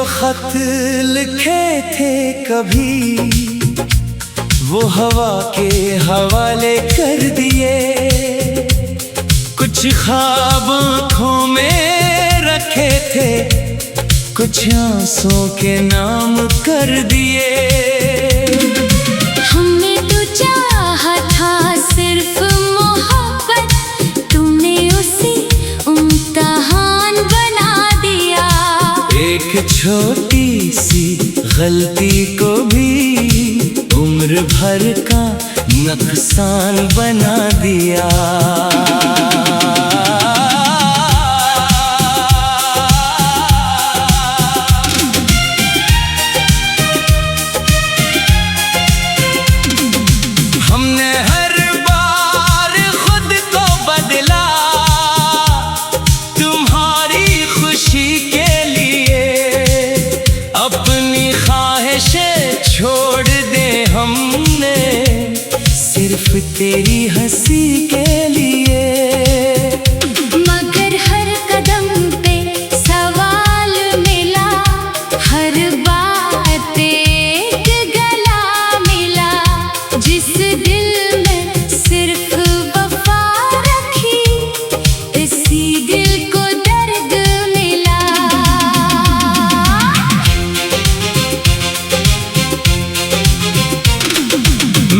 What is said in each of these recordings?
खत लिखे थे कभी वो हवा के हवाले कर दिए। कुछ ख्वाब आँखों में रखे थे, कुछ आंसुओं के नाम कर दिए। हमने तो चाहा था सिर्फ मोहब्बत, तुमने उसे इम्तिहान बना दिया। एक छोटी सी गलती को भी उम्र भर का नुकसान बना दिया। हमने हर बार खुद को बदला तुम्हारी खुशी के लिए। अपनी ख्वाहिशें छोड़ दे हमने सिर्फ तेरी हंसी के लिए। मगर हर कदम पे सवाल मिला, हर बात एक गला मिला। जिस दिल में सिर्फ वफा रखी, इसी दिल को दर्द मिला।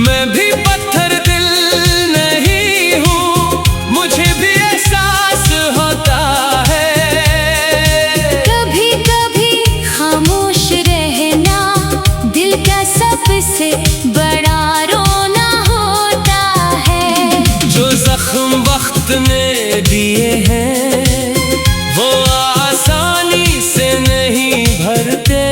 मैं भी पत्थर दिल नहीं हूँ, मुझे भी एहसास होता है। कभी कभी खामोश रहना दिल का सबसे बड़ा रोना होता है। जो जख्म वक्त ने दिए हैं वो आसानी से नहीं भरते।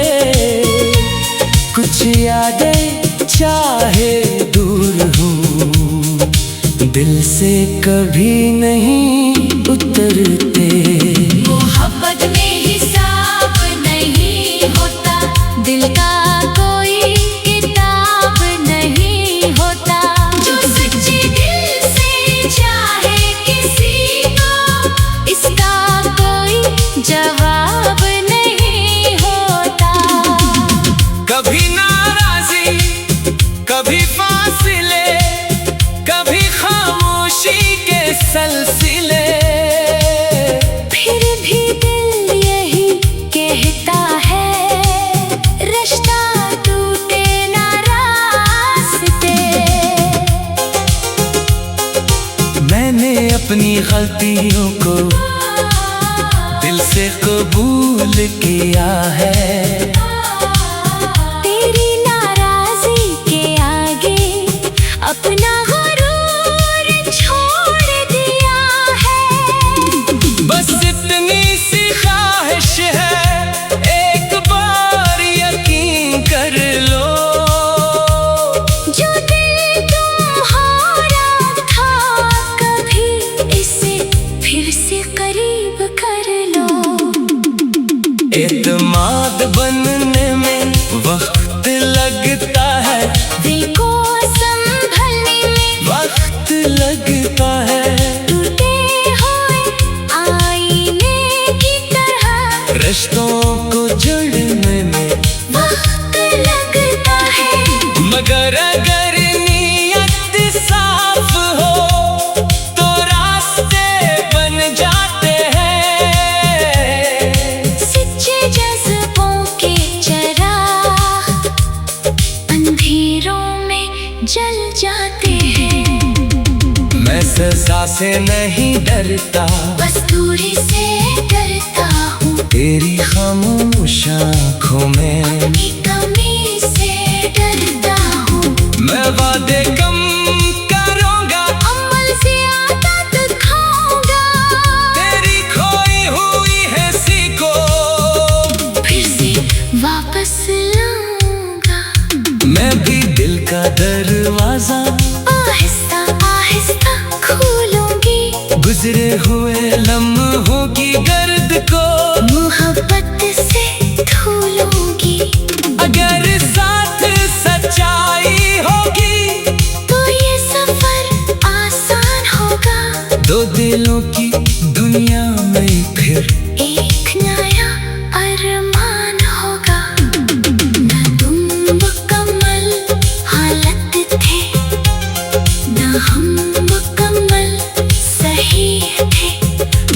कुछ यादें चाहे दूर हूँ, दिल से कभी नहीं उतरते। मोहब्बत में हिसाब नहीं होता, दिल का कोई किताब नहीं होता। जो सच्चे दिल से चाहे किसी को, इसका कोई जवाब नहीं होता। कभी नाराजी, कभी फासिले, कभी खामोशी के सलसिले। फिर भी दिल यही कहता है, रिश्ता टूटे ना रास्ते। मैंने अपनी गलतियों को दिल से कबूल किया है। तेरी नाराजी के आगे अपना गुरूर छोड़ दिया है। बस इतनी सी ख्वाहिश है, एक बार यकीन कर लो। जो दिल तुम्हारा था, कभी इसे फिर से करीब कर लो। एतमाद बनने में वक्त लगता है, दिल को संभलने में वक्त लगता है। टूटे हुए आईने की तरह रिश्तों को जोड़ने में वक्त लगता है। मगर अगर नीयत साफ हो तो रास्ते बन जाते हैं। सच्चे जज्बों के चिराग अंधेरों में जल जाते हैं। मैं सजा से नहीं डरता, बस दूरी से डरता हूँ। तेरी खामोश आँखों में की कमी से डरता हूँ। मैं वादे कम करूँगा, अमल से आदत खाऊंगा। तेरी खोई हुई है सीखो फिर से वापस लाऊंगा। मैं भी दिल का दरवाजा आहिस्ता आहिस्ता खोलूंगी। गुजरे हुए लम्हों की गर्द को मोहब्बत से धुलूंगी। अगर साथ सच्चाई होगी तो ये सफर आसान होगा। दो दिलों की दुनिया में फिर एक नया अरमान हो।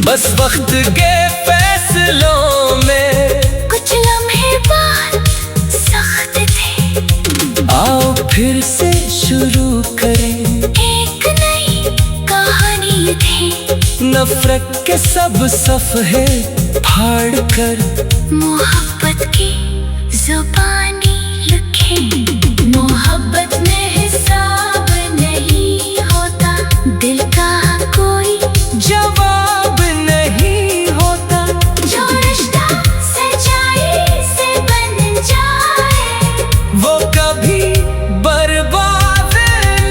बस वक्त के फैसलों में कुछ लम्हे बाद सख्त थे। आओ फिर से शुरू करें, एक नई कहानी थी। नफरत के सब सफ़े फाड़ कर मोहब्बत की जुबानी लिखे। मोहब्बत में हिसाब नहीं होता, दिल का कोई जवाब नहीं होता। जो रिश्ता सच्चाई से बन जाए वो कभी बर्बाद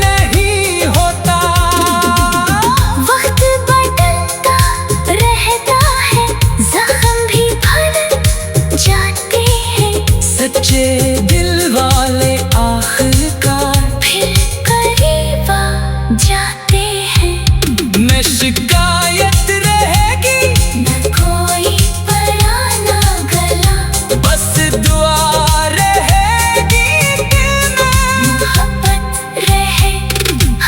नहीं होता। वक्त बदलता रहता है, जख्म भी भर जाते हैं। सच्चे दिल वाले आखिरकार फिर करीब आ जाते हैं। न शिकायत रहेगी, न कोई पुराना गला, बस दुआ रहेगी दिल में। मोहब्बत रहे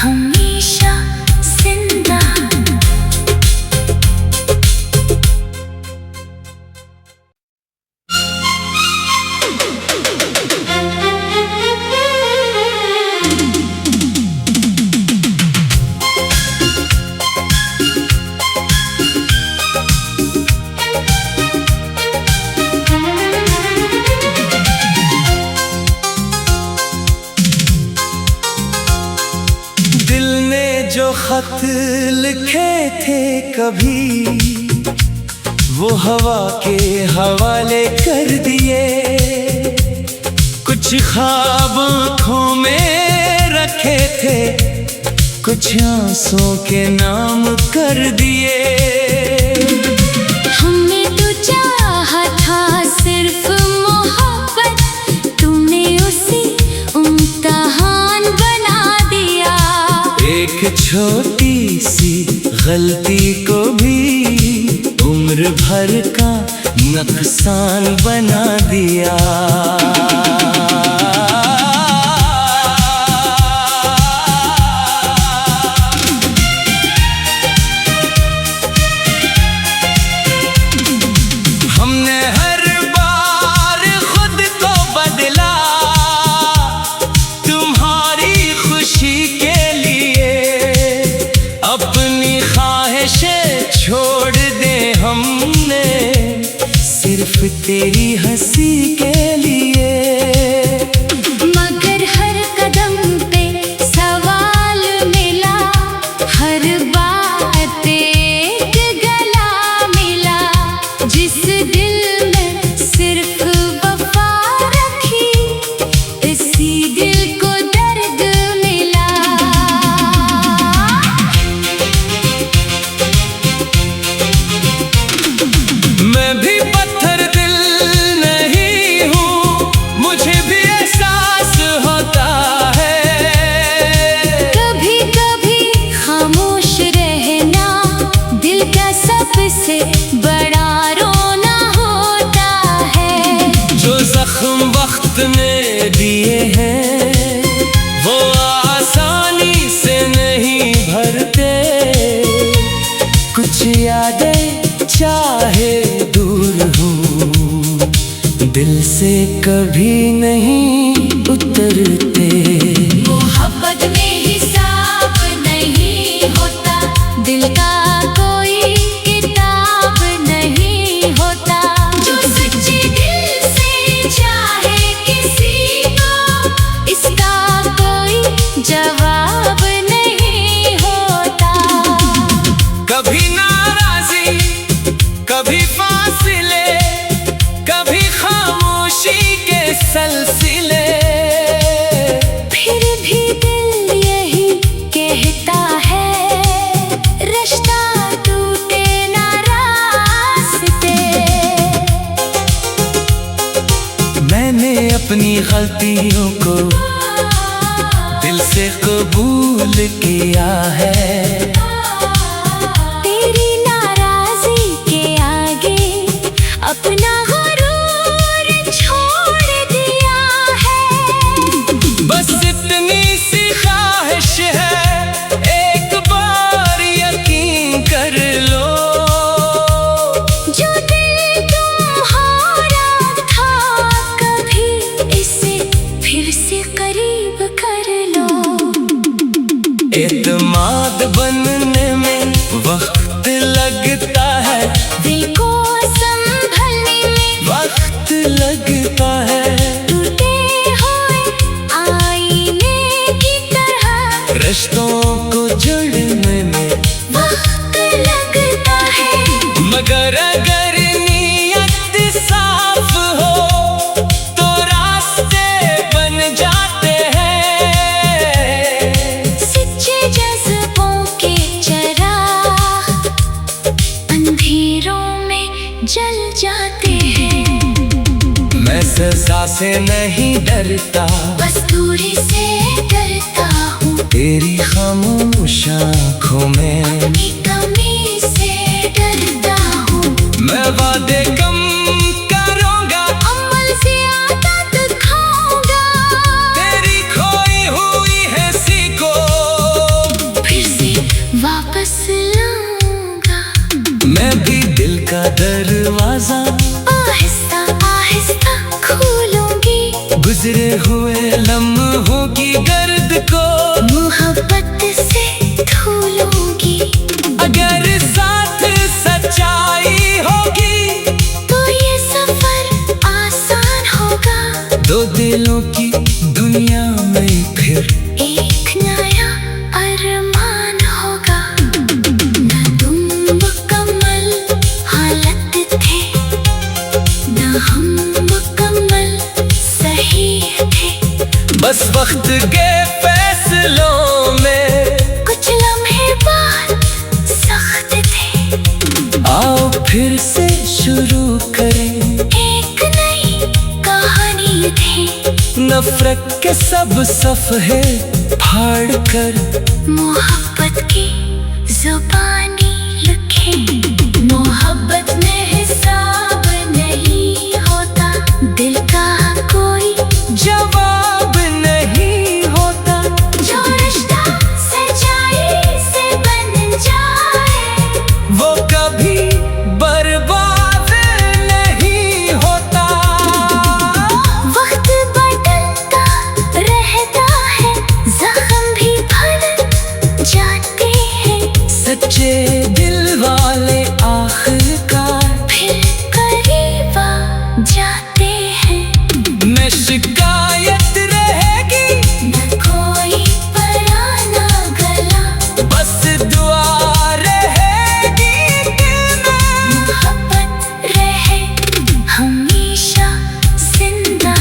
हमेशा जिंदा। दिल ने जो खत लिखे थे कभी, वो हवा के हवाले कर दिए। कुछ ख्वाब आँखों में रखे थे, कुछ आंसुओं के नाम कर दिए। हमने तो चाहा था सिर्फ मोहब्बत, तुमने उसे इम्तिहान बना दिया। एक छोटी सी गलती को भी उम्र भर का नुकसान बना दिया। हमने हर बार खुद को बदला, तुम्हारी खुशी के लिए। अपनी ख्वाहिशें छोड़ दे हमने, सिर्फ तेरी हंसी के लिए। मगर हर कदम पे सवाल मिला, हर बात एक गला मिला। जिस दिल में सिर्फ वफा रखी, इसी दिल को दर्द मिला। मैं भी पत्थर दिल नहीं हूँ, मुझे भी एहसास होता है। कभी कभी खामोश रहना दिल का सबसे बड़ा रोना होता है। जो जख्म वक्त ने दिए हैं, वो आसानी से नहीं भरते। कुछ यादें चाहे दूर हूँ, दिल से कभी नहीं उतरते। मोहब्बत में हिसाब नहीं होता, दिल का कोई किताब नहीं होता। जो सच्चे दिल से चाहे किसी को, इसका कोई जवाब नहीं होता। कभी नाराजी, कभी फासिले, कभी खामोशी के सलसिले। फिर भी दिल यही कहता है, रिश्ता टूटे ना रास्ते। मैंने अपनी गलतियों को दिल से कबूल किया है। तेरी नाराजी के आगे अपना गुरूर छोड़ दिया है। बस इतनी सी ख्वाहिश है, एक बार यकीन कर लो। एतमाद बनने में वक्त लगता है, दिल को संभलने में वक्त लगता है। टूटे हुए आईने की तरह रिश्तों को जोड़ने में वक्त लगता है। मगर अगर नीयत साफ हो तो रास्ते बन जाते हैं। सच्चे जज्बों के चिराग अंधेरों में जल जाते हैं। मैं सजा से नहीं डरता, बस दूरी से डरता हूँ। तेरी खामोश आँखों में अपनी कमी से डरता हूँ। मैं वादे कम करूँगा, अमल से आदत खाऊंगा। तेरी खोई हुई है सी को फिर से वापस लाऊंगा। मैं भी दिल का दरवाजा आहिस्ता आहिस्ता खोलूंगी। गुजरे हुए लम्हों की गर्द को मोहब्बत से धुलूंगी। अगर साथ सच्चाई होगी तो ये सफर आसान होगा। दो दिलों की दुनिया में फिर एक नया अरमान होगा। न तुम मुकम्मल हालत थे, न हम मुकम्मल सही थे। बस वक्त के फैसलों में कुछ लम्हे बाद सख्त थे। आओ फिर से शुरू करें, एक नई कहानी थी। नफरत के सब सफ़े फाड़ कर मोहब्बत की जुबानी लिखे। मोहब्बत में हिसाब नहीं होता, दिल का कोई जवाब नहीं होता। जो रिश्ता सच्चाई से बन जाए वो कभी बर्बाद नहीं होता। वक्त बदलता रहता है, जख्म भी भर जाते हैं। सच्चे दिल वाले आखिरकार फिर करीब आ जाते हैं। न शिकायत रहेगी, न कोई पराना गला, बस दुआ रहेगी दिल में। मोहब्बत रहे हमेशा जिंदा।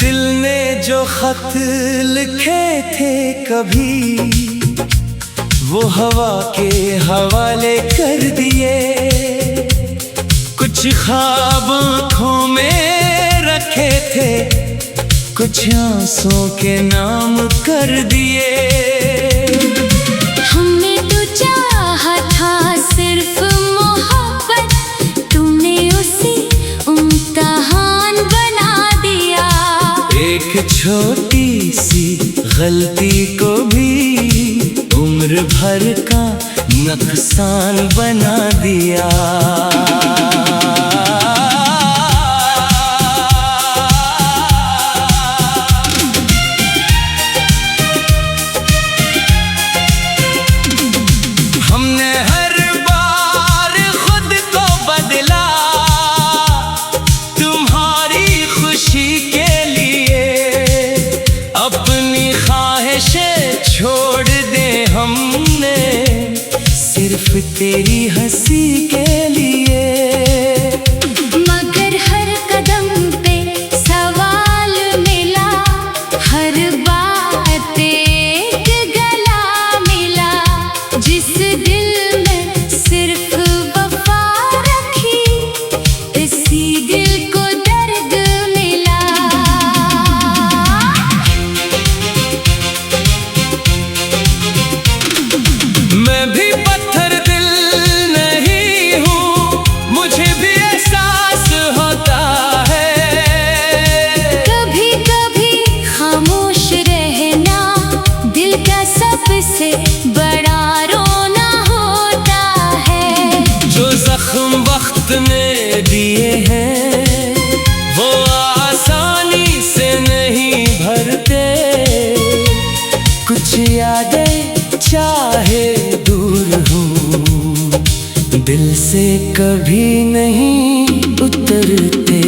दिल ने जो खत लिखे थे कभी, वो हवा के हवाले कर दिए। कुछ ख्वाब आँखों में रखे थे, कुछ आंसुओं के नाम कर दिए। हमने तो चाहा था सिर्फ मोहब्बत, तुमने उसे इम्तिहान बना दिया। एक छोटी सी गलती को भी उम्र भर का नुकसान बना दिया। हमने हर बार खुद को बदला तुम्हारी खुशी के लिए। अपनी ख्वाहिशें छोड़ दे हमने सिर्फ तेरी हंसी के लिए। मगर हर कदम पे सवाल मिला, हर बात एक गला मिला। जिस दिल में सिर्फ वफा रखी, इसी दिल को दर्द मिला। मैं भी पत्थर दिल दिल से कभी नहीं उतरते।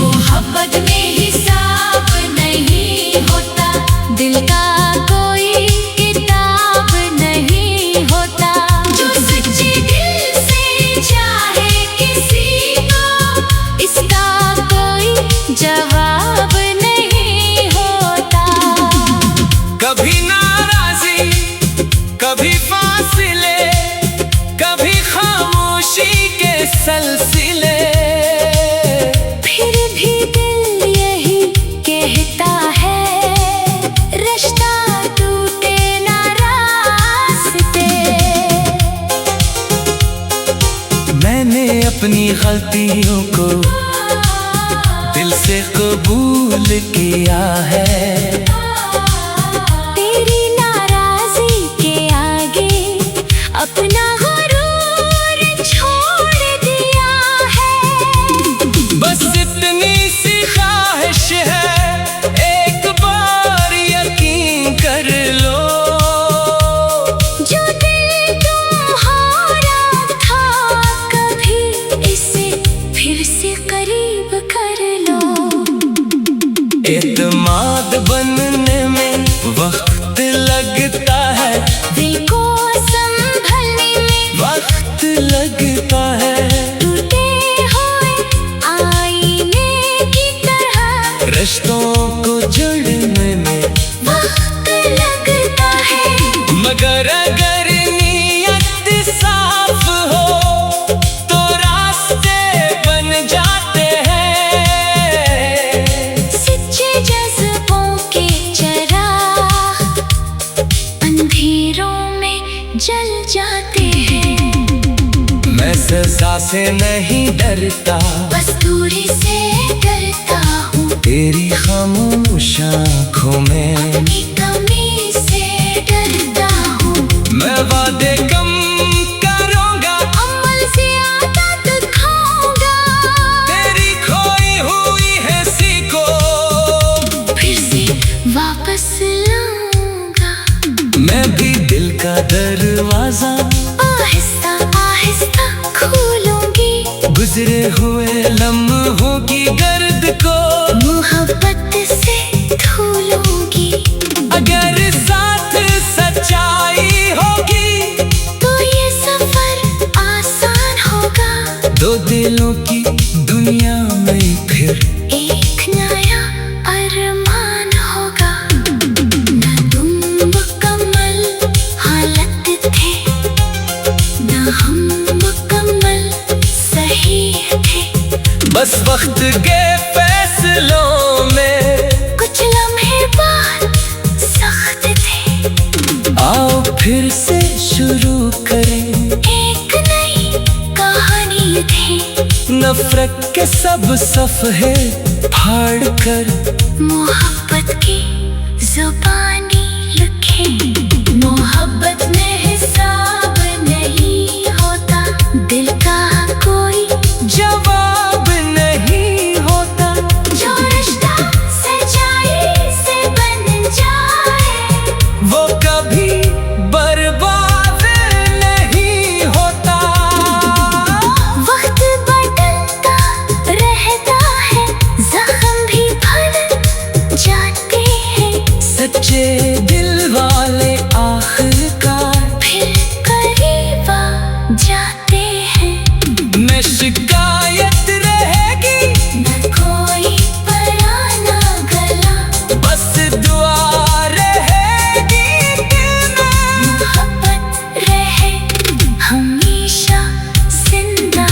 मोहब्बत में हिसाब नहीं होता, दिल का कोई किताब नहीं होता। जो सच्चे दिल से चाहे किसी को, इसका कोई जवाब नहीं होता। कभी नाराजी, कभी फासिले, कभी खामोशी के सिलसिले, फिर भी दिल यही कहता है, रिश्ता टूटे ना रास्ते। मैंने अपनी गलतियों को दिल से कबूल किया है। तेरी नाराज़ी के आगे अपना गुरूर छोड़ दिया है। बस इतनी सी ख्वाहिश है, एक बार यकीन कर लो। जो दिल तुम्हारा था, कभी इसे फिर से करीब कर लो। एतमाद बनने में वक्त लगता है, दिल को संभलने में वक्त लगता है। टूटे हुए आईने की तरह रिश्तों को जोड़ने में वक्त लगता है। मगर अगर नीयत साफ हो तो रास्ते बन जाते हैं। सच्चे जज्बों के चिराग अंधेरों में जल जाते हैं। मैं सजा से नहीं डरता, बस दूरी से डरता हूँ, तेरी खामोश आँखों में। अपनी कमी से डरता हूँ, मैं वादे कम करूँगा, अमल से आदत खाऊंगा। तेरी खोई हुई है सीखो फिर से वापस लाऊंगा। मैं भी दिल का दरवाजा आहिस्ता आहिस्ता खोलूंगी, गुजरे हुए लम्हों की गर्द को मोहब्बत से धुलूंगी। अगर साथ सच्चाई होगी तो ये सफर आसान होगा। दो दिलों की दुनिया में फिर एक नया अरमान होगा। न तुम मुकम्मल हालत थे, न हम मुकम्मल सही थे। बस वक्त के फैसलों में कुछ लम्हे बाद सख्त थे। आओ फिर से शुरू करें, एक नई कहानी थी। नफरत के सब सफ़े फाड़ कर मोहब्बत की जुबानी लिखे। मोहब्बत में हिसाब नहीं होता, दिल का कोई जवाब नहीं होता। जो रिश्ता सच्चाई से बन जाए, वो कभी बर्बाद नहीं होता। वक्त बदलता रहता है, जख्म भी भर जाते हैं। सच्चे दिल वाले आखिरकार फिर करीब आ जाते हैं। में शिकायत रहेगी, न कोई पराना गला, बस दुआ रहेगी दिल में। मोहब्बत रहे हमेशा जिंदा।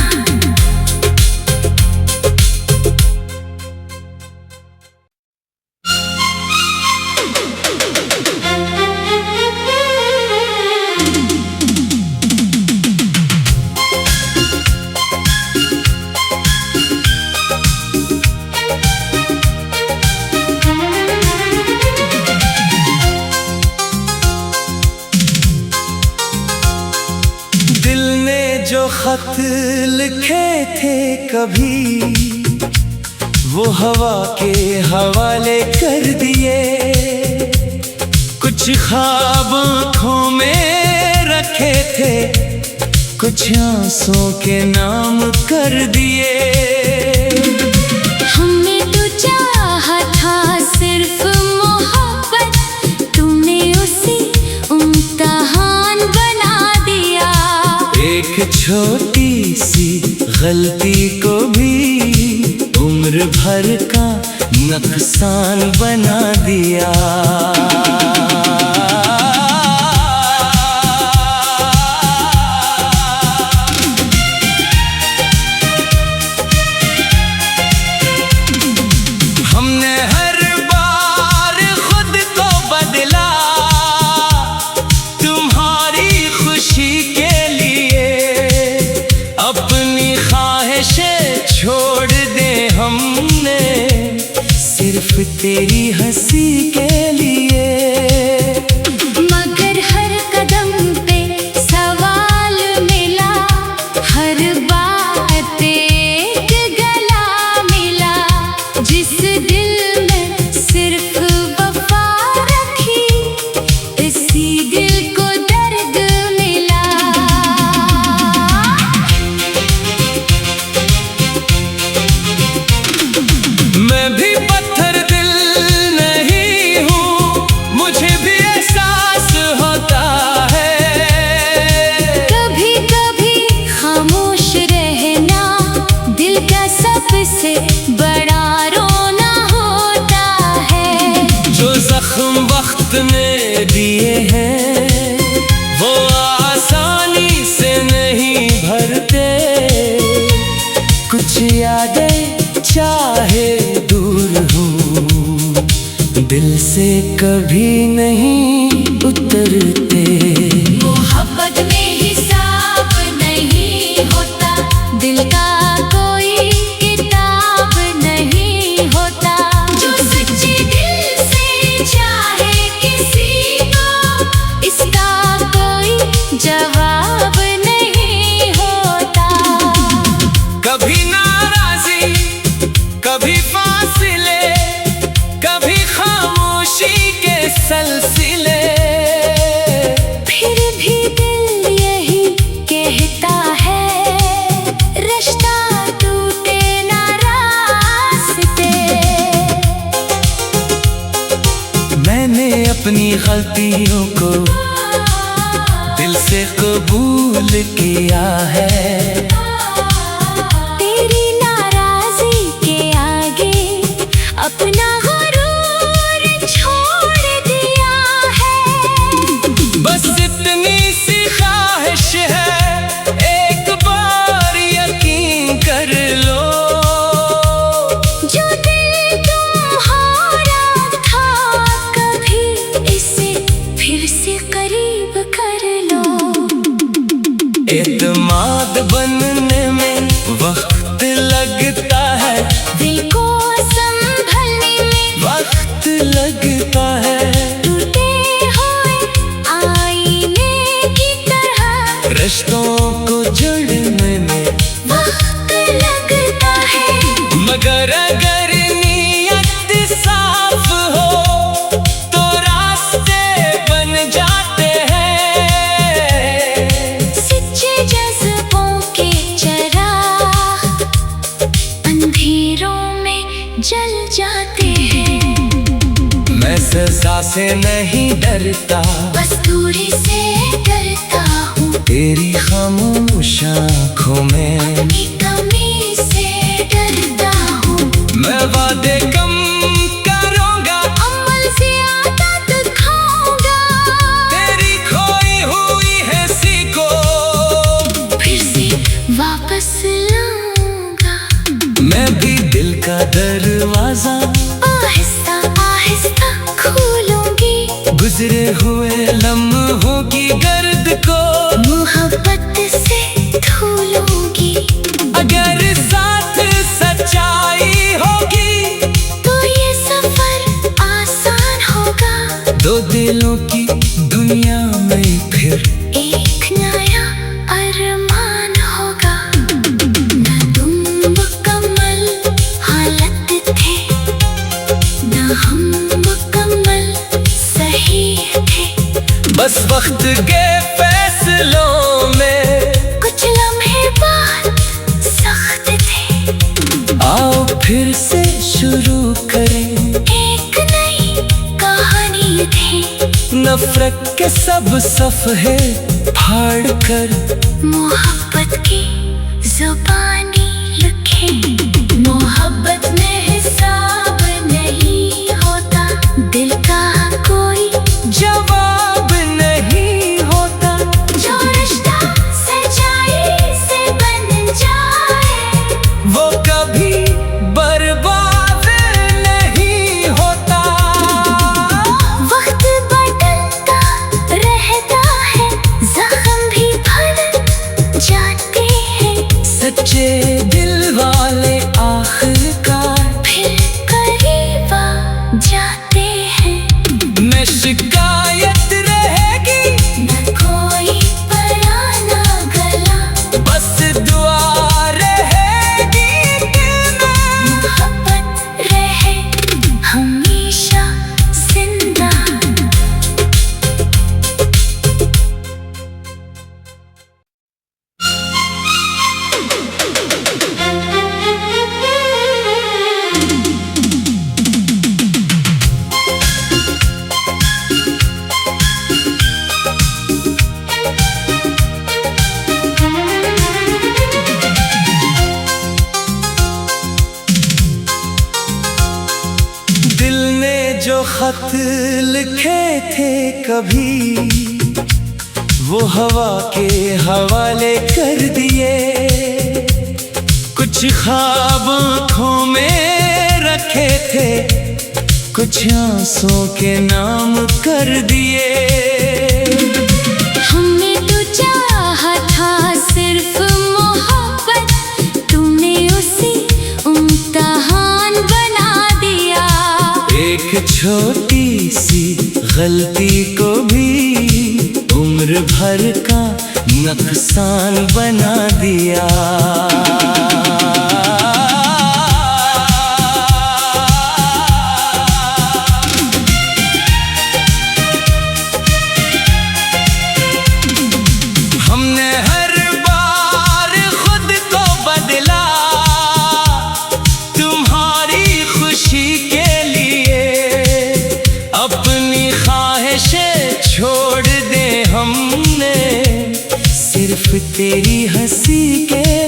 दिल ने जो खत लिखे थे कभी, वो हवा के हवाले कर दिए। कुछ ख्वाब आँखों में रखे थे, कुछ आंसुओं के नाम कर दिए। हमने तो चाहा था सिर्फ मोहब्बत, तुमने उसे इम्तिहान बना दिया। एक छोटी सी गलती को भी उम्र भर का नुकसान बना दिया। हमने हर बार खुद को बदला तुम्हारी खुशी के लिए। अपनी ख्वाहिशें छोड़ दे हमने सिर्फ तेरी हंसी के लिए। मगर हर कदम पे सवाल मिला, हर बात एक गला मिला। जिस दिल में सिर्फ वफा रखी, इसी दिल को दर्द मिला। मैं भी पत्थर दिल नहीं हूँ, मुझे भी एहसास होता है। कभी कभी खामोश रहना दिल का सबसे बड़ा रोना होता है। जो जख्म वक्त ने दिए हैं वो आसानी से नहीं भरते। कुछ यादें चाहे दूर हूँ दिल से कभी नहीं उतरते। मोहब्बत में हिसाब नहीं होता, दिल का कोई किताब नहीं होता। जो सच्चे दिल से चाहे किसी को, इसका कोई जवाब नहीं होता। कभी नाराजी, कभी फासिले, कभी खामोशी के सिलसिले। फिर भी दिल यही कहता है, रिश्ता टूटे ना रास्ते। मैंने अपनी गलतियों को दिल से कबूल किया है। तेरी नाराजी के आगे अपना गुरूर छोड़ दिया है। बस इतनी सी ख्वाहिश है, एक बार यकीन कर लो। जो दिल तुम्हारा था, कभी इसे फिर से करीब कर लो। एतमाद बनने में वक्त लगता है, दिल को संभलने में वक्त लगता है। टूटे हुए आईने की तरह रिश्तों को जोड़ने में वक्त लगता है। मगर अगर नीयत साफ हो तो रास्ते बन जाते हैं। सच्चे जज्बों के चिराग अंधेरों में जल जाते हैं। मैं सजा से नहीं डरता, बस दूरी से डरता हूँ। तेरी खामोश आँखों में अपनी कमी से डरता हूँ। मैं वादे कम करूँगा, अमल से आदत खाऊंगा। तेरी खोई हुई है सी को फिर से वापस लाऊंगा। मैं भी दिल का दरवाजा आहिस्ता आहिस्ता खोलूंगी। गुजरे हुए लम्हों की गर्द को मोहब्बत से धुलूंगी। अगर साथ सच्चाई होगी तो ये सफर आसान होगा। दो दिलों की दुनिया में फिर एक नया अरमान होगा। न तुम मुकम्मल हालत थे, न हम मुकम्मल सही थे। बस वक्त के फैसलों में नफरत के सब सफ़हे फाड़ कर मोहब्बत की जुबानी लिखे। मोहब्बत में हिसाब नहीं होता, दिल का कोई जवाब नहीं होता। जो रिश्ता सच्चाई से बन जाए वो कभी बर्बाद नहीं होता। वक्त बदलता रहता है, जख्म भी भर जाते हैं। सच्चे दिल वाले आखिरकार फिर करीब आ जाते हैं। न शिकायत रहेगी न कोई पराना गला, बस दुआ रहेगी दिल में। मोहब्बत रहे हमेशा जिंदा। दिल ने जो खत लिखे थे कभी, वो हवा के हवाले कर दिए। कुछ ख्वाब आँखों में रखे थे, कुछ आंसुओं के नाम कर दिए। हमने तो चाहा था सिर्फ मोहब्बत, तुमने उसे इम्तिहान बना दिया। एक छोटी सी गलती को भी उम्र भर का नुकसान बना दिया। हमने हर बार खुद को बदला तुम्हारी खुशी के लिए। अपनी ख्वाहिशें छोड़ दे हमने सिर्फ तेरी हंसी के